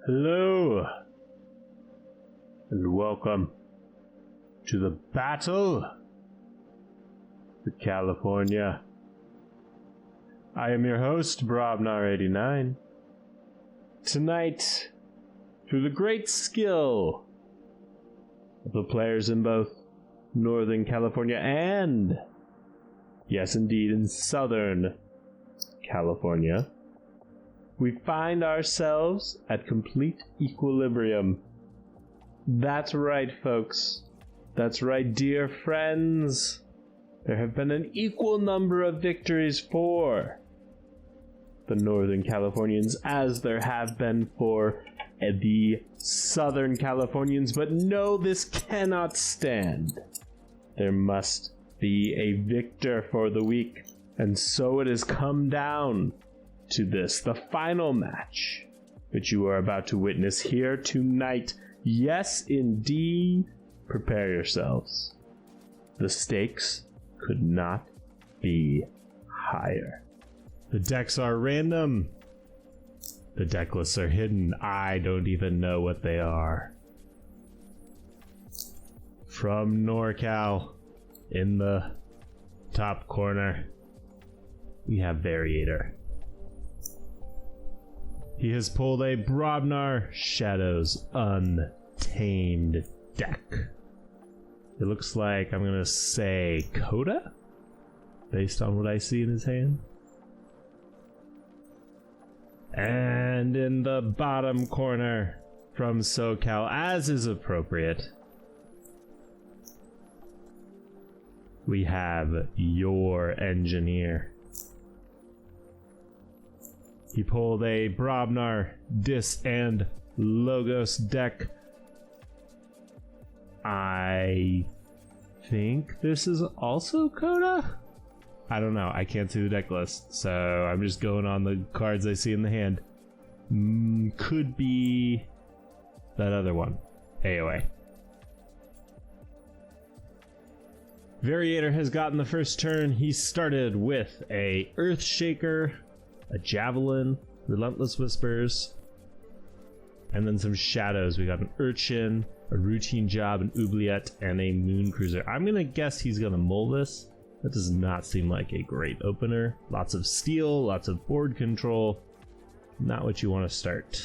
Hello, and welcome to the battle for California. I am your host, Brobnar89. Tonight, through the great skill of the players in both Northern California and, yes indeed, in Southern California, we find ourselves at complete equilibrium. That's right, folks. That's right, dear friends. There have been an equal number of victories for the Northern Californians as there have been for the Southern Californians, but no, this cannot stand. There must be a victor for the week, and so it has come down to this, the final match, which you are about to witness here tonight. Yes, indeed, prepare yourselves. The stakes could not be higher. The decks are random. The deck lists are hidden. I don't even know what they are. From NorCal, in the top corner, we have Variator. He has pulled a Brobnar Shadows Untamed deck. It looks like, I'm gonna say, Coda? Based on what I see in his hand. And in the bottom corner, from SoCal, as is appropriate, we have your engineer. He pulled a Brobnar Dis and Logos deck. I think this is also Coda? I don't know. I can't see the deck list, so I'm just going on the cards I see in the hand. Could be that other one. AOA. Variator has gotten the first turn. He started with a Earthshaker, a Javelin, Relentless Whispers, and then some shadows. We got an Urchin, a Routine Job, an Oubliette, and a Moon Cruiser. I'm gonna guess he's gonna mull this. That does not seem like a great opener. Lots of steel, lots of board control. Not what you want to start.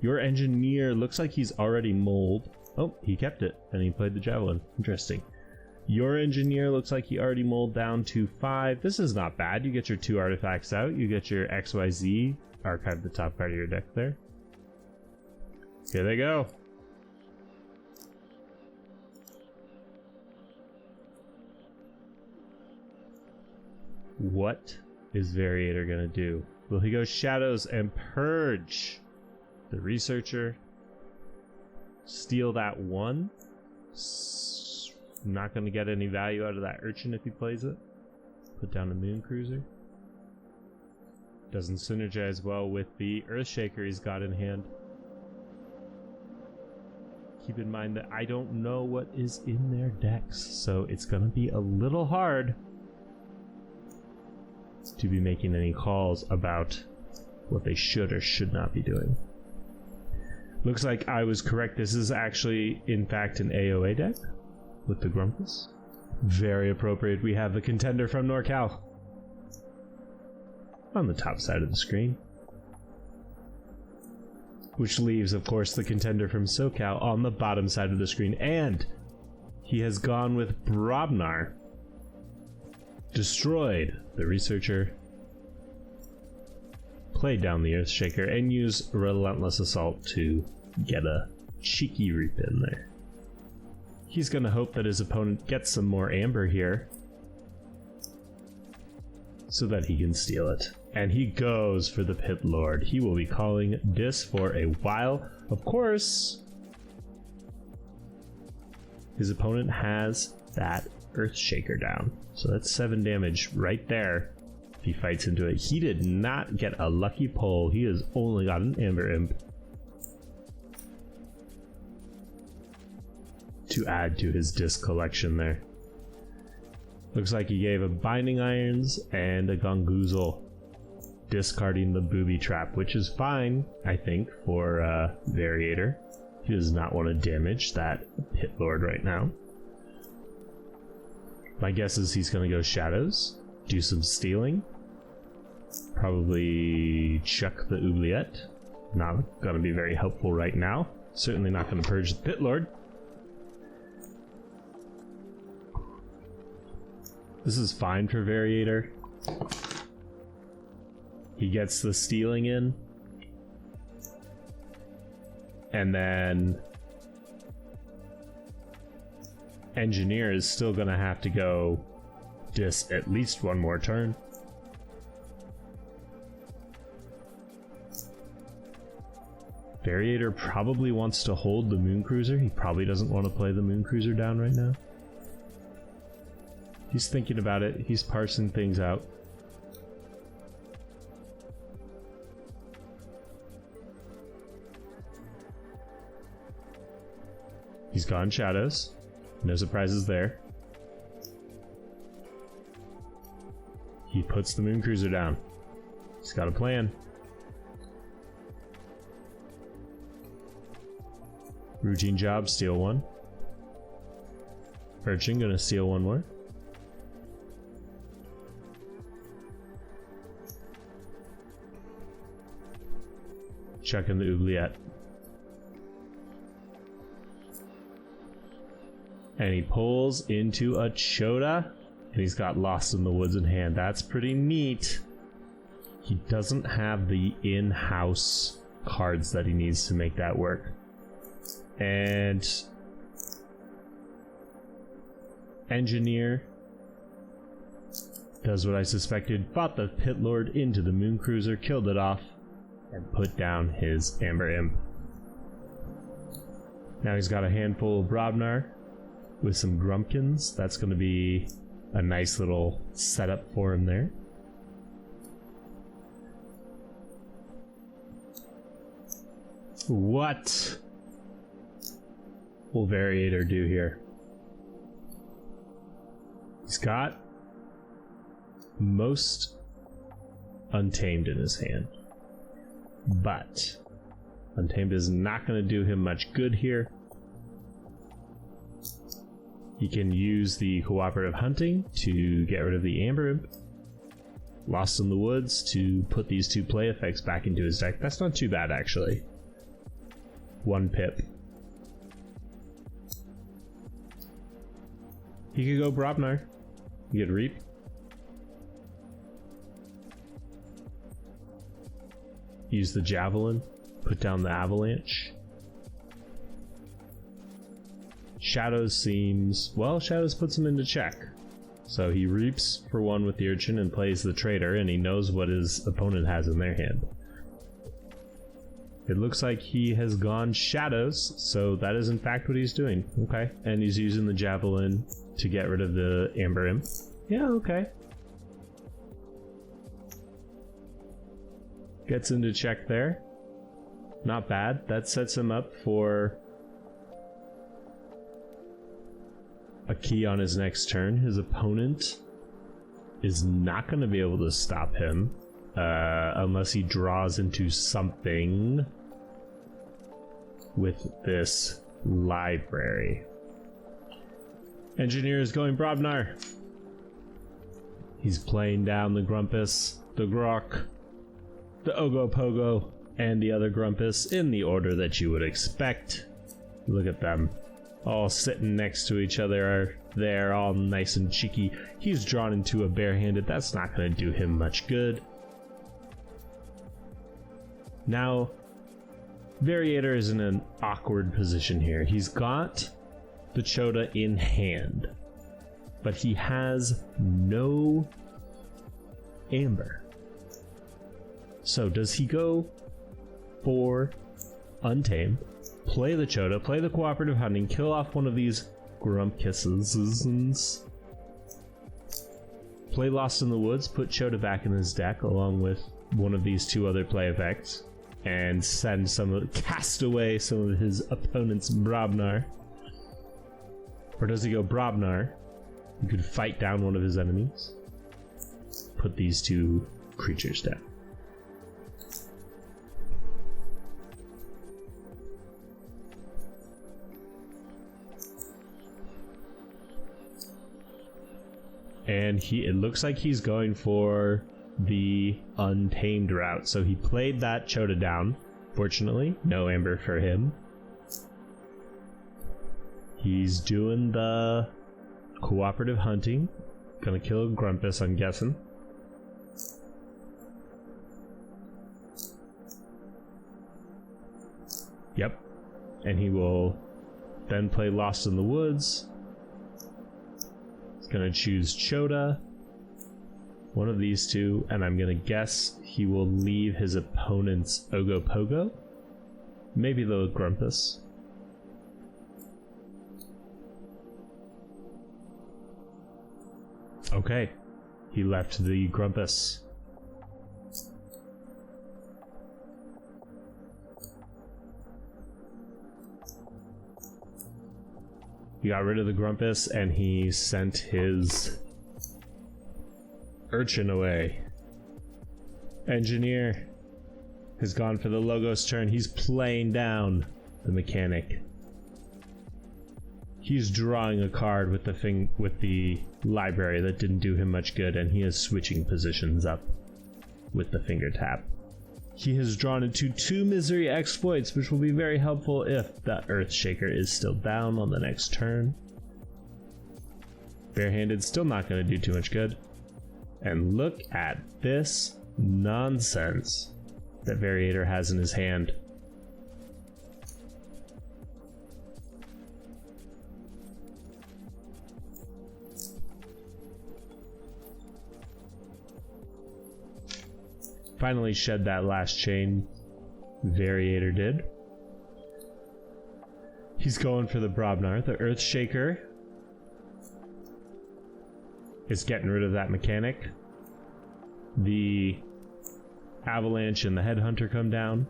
Your engineer looks like he's already mulled. Oh, he kept it, and he played the Javelin. Interesting. Your engineer looks like he already mulled down to 5. This is not bad. You get your 2 artifacts out. You get your XYZ, archive the top card of your deck there. Here they go. What is Variator gonna do? Will he go Shadows and Purge the Researcher? Steal that 1? Not gonna get any value out of that Urchin if he plays it. Put down a Moon Cruiser. Doesn't synergize well with the Earthshaker he's got in hand. Keep in mind that I don't know what is in their decks, so it's gonna be a little hard to be making any calls about what they should or should not be doing. Looks like I was correct. This is actually, in fact, an AOA deck with the Grumpus. Very appropriate. We have the contender from NorCal on the top side of the screen, which leaves, of course, the contender from SoCal on the bottom side of the screen. And he has gone with Brobnar. Destroyed the Researcher, played down the Earthshaker, and used Relentless Assault to get a cheeky repin there. He's gonna hope that his opponent gets some more amber here so that he can steal it. And he goes for the Pit Lord. He will be calling Dis for a while. Of course, his opponent has that Earthshaker down. So that's 7 damage right there if he fights into it. He did not get a lucky pull. He has only got an Amber Imp to add to his disc collection there. Looks like he gave a Binding Irons and a Gongoozle discarding the booby trap, which is fine, I think, for Variator. He does not want to damage that Pit Lord right now. My guess is he's going to go Shadows, do some stealing, probably chuck the Oubliette. Not going to be very helpful right now. Certainly not going to purge the Pit Lord. This is fine for Variator. He gets the stealing in. And then Engineer is still going to have to go at least one more turn. Variator probably wants to hold the Moon Cruiser. He probably doesn't want to play the Moon Cruiser down right now. He's thinking about it. He's parsing things out. He's gone Shadows. No surprises there. He puts the Moon Cruiser down. He's got a plan. Routine job, steal one. Urchin gonna steal one more. Chucking the Oubliette. And he pulls into a Chota, and he's got Lost in the Woods in hand. That's pretty neat. He doesn't have the in-house cards that he needs to make that work. And Engineer does what I suspected, bought the Pit Lord into the Moon Cruiser, killed it off, and put down his Amber Imp. Now he's got a handful of Brobnar with some Grumpkins. That's going to be a nice little setup for him there. What will Variator do here? He's got most Untamed in his hand, but Untamed is not going to do him much good here. He can use the Cooperative Hunting to get rid of the Amber Imp. Lost in the Woods to put these two play effects back into his deck. That's not too bad, actually. One pip. He could go Brobnar. He could Reap. Use the Javelin. Put down the Avalanche. Shadows seems... well, Shadows puts him into check. So he Reaps for one with the Urchin and plays the Traitor, and he knows what his opponent has in their hand. It looks like he has gone Shadows, so that is in fact what he's doing. Okay. And he's using the Javelin to get rid of the Amber Imp. Yeah, okay. Gets into check there. Not bad. That sets him up for a key on his next turn. His opponent is not going to be able to stop him unless he draws into something with this library. Engineer is going Brobnar. He's playing down the Grumpus, the Grok, the Ogopogo, and the other Grumpus in the order that you would expect. Look at them. All sitting next to each other. They're all nice and cheeky. He's drawn into a barehanded. That's not going to do him much good. Now, Variator is in an awkward position here. He's got the Chota in hand, but he has no Amber. So does he go for Untamed, play the Chota, play the Cooperative Hunting, kill off one of these Grumpkisses, play Lost in the Woods, put Chota back in his deck along with one of these two other play effects, and cast away some of his opponent's Brobnar? Or does he go Brobnar? You could fight down one of his enemies, put these two creatures down. And it looks like he's going for the untamed route. So he played that Chota down. Fortunately, no amber for him. He's doing the cooperative hunting. Gonna kill a Grumpus, I'm guessing. Yep. And he will then play Lost in the Woods. He's gonna choose Chota. One of these two, and I'm gonna guess he will leave his opponent's Ogopogo. Maybe the Grumpus. Okay, he left the Grumpus. He got rid of the Grumpus and he sent his Urchin away. Engineer has gone for the Logos turn. He's playing down the mechanic. He's drawing a card with the library that didn't do him much good, and he is switching positions up with the finger tap. He has drawn into 2 misery exploits, which will be very helpful if the Earthshaker is still down on the next turn. Barehanded, still not going to do too much good. And look at this nonsense that Variator has in his hand. Finally shed that last chain. Variator did. He's going for the Brobnar. The Earthshaker is getting rid of that mechanic. The Avalanche and the Headhunter come down.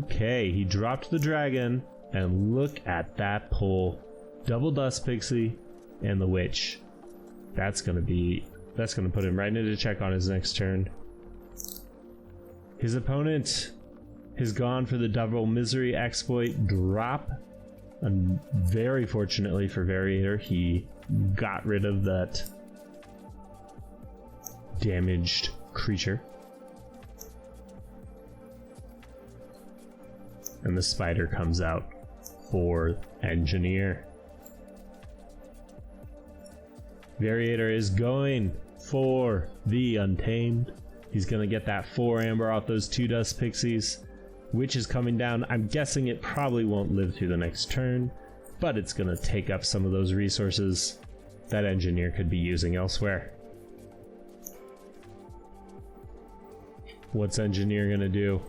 Okay, he dropped the Dragon, and look at that pull. Double Dust Pixie and the Witch. That's gonna put him right into check on his next turn. His opponent has gone for the double misery exploit drop, and very fortunately for Variator, he got rid of that damaged creature. And the spider comes out for Engineer. Variator is going for the Untamed. He's gonna get that 4 amber off those 2 dust pixies. Witch is coming down. I'm guessing it probably won't live through the next turn, but it's gonna take up some of those resources that Engineer could be using elsewhere. What's Engineer gonna do?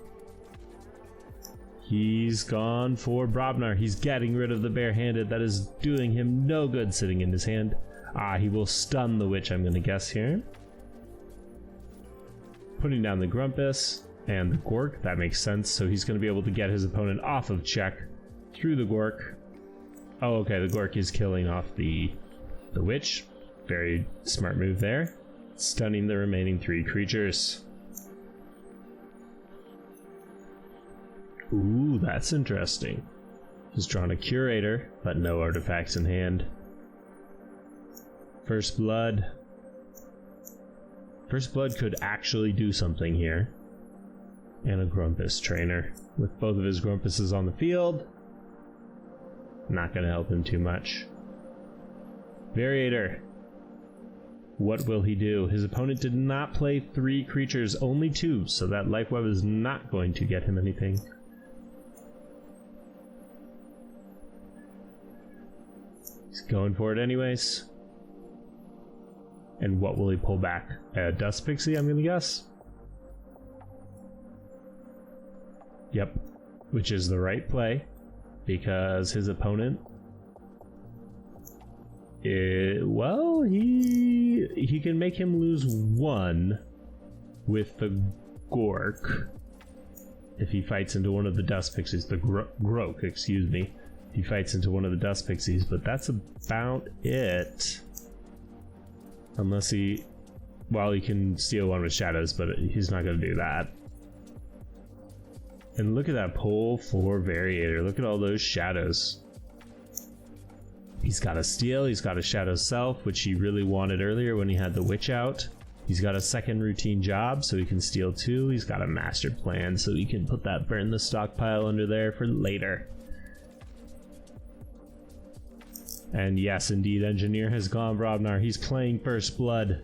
He's gone for Brobnar. He's getting rid of the barehanded. That is doing him no good sitting in his hand. He will stun the Witch, I'm gonna guess here. Putting down the Grumpus and the Gork, that makes sense. So he's going to be able to get his opponent off of check through the Gork. Oh, okay, the Gork is killing off the Witch. Very smart move there. Stunning the remaining 3 creatures. Ooh, that's interesting. He's drawn a Curator, but no artifacts in hand. First Blood. First Blood could actually do something here. And a Grumpus trainer. With both of his Grumpuses on the field. Not going to help him too much. Variator. What will he do? His opponent did not play 3 creatures, only 2, so that Life Web is not going to get him anything. He's going for it anyways. And what will he pull back? A Dust Pixie, I'm gonna guess? Yep. Which is the right play, because his opponent... well, he can make him lose 1 with the Gork if he fights into one of the Dust Pixies. The Grok, excuse me. If he fights into one of the Dust Pixies, but that's about it. Unless he... well, he can steal one with Shadows, but he's not going to do that. And look at that pull for Variator. Look at all those Shadows. He's got a steal, he's got a shadow self, which he really wanted earlier when he had the witch out. He's got a second routine job, so he can steal 2. He's got a master plan, so he can put that burn the stockpile under there for later. And yes, indeed, Engineer has gone Brobnar. He's playing First Blood.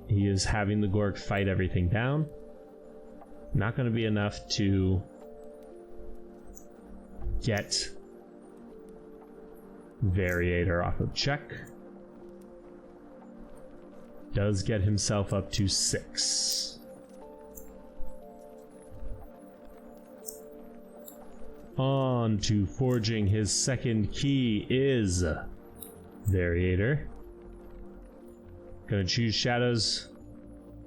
He is having the Gorg fight everything down. Not going to be enough to get Variator off of check. Does get himself up to 6. On to forging his second key is Variator. Gonna choose shadows.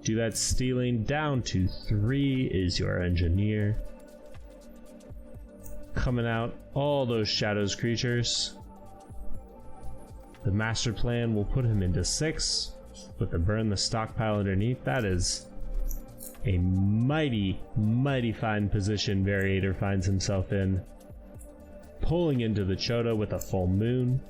Do that stealing. Down to 3 is your engineer. Coming out all those shadows creatures. The master plan will put him into 6 with the burn the stockpile underneath. That is a mighty, mighty fine position Variator finds himself in. Pulling into the Chota with a full moon.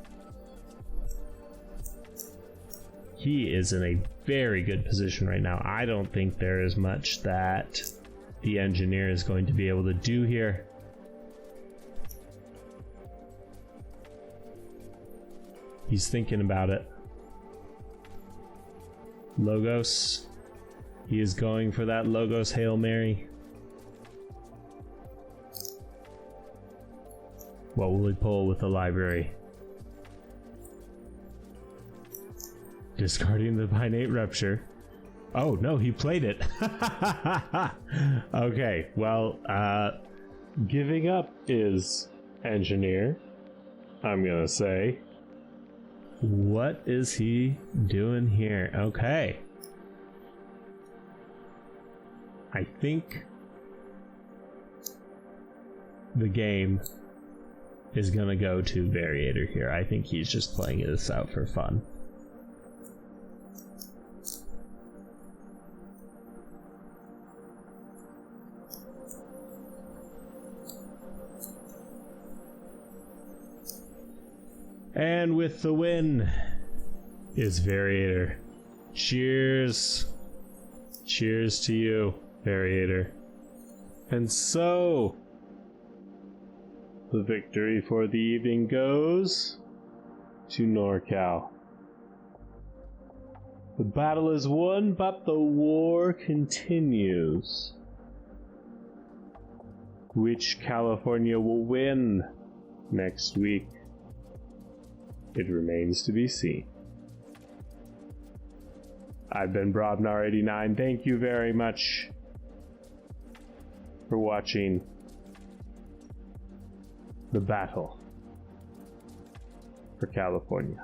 He is in a very good position right now. I don't think there is much that the engineer is going to be able to do here. He's thinking about it. Logos. He is going for that Logos Hail Mary. What will he pull with the library? Discarding the Binate Rupture. Oh no, he played it. Okay, well, giving up is engineer, I'm gonna say. What is he doing here? Okay. I think the game is gonna go to Variator here. I think he's just playing this out for fun. And with the win is Variator. Cheers. Cheers to you, Variator. And so, the victory for the evening goes to NorCal. The battle is won, but the war continues. Which California will win next week? It remains to be seen. I've been Brobnar89. Thank you very much for watching the battle for California.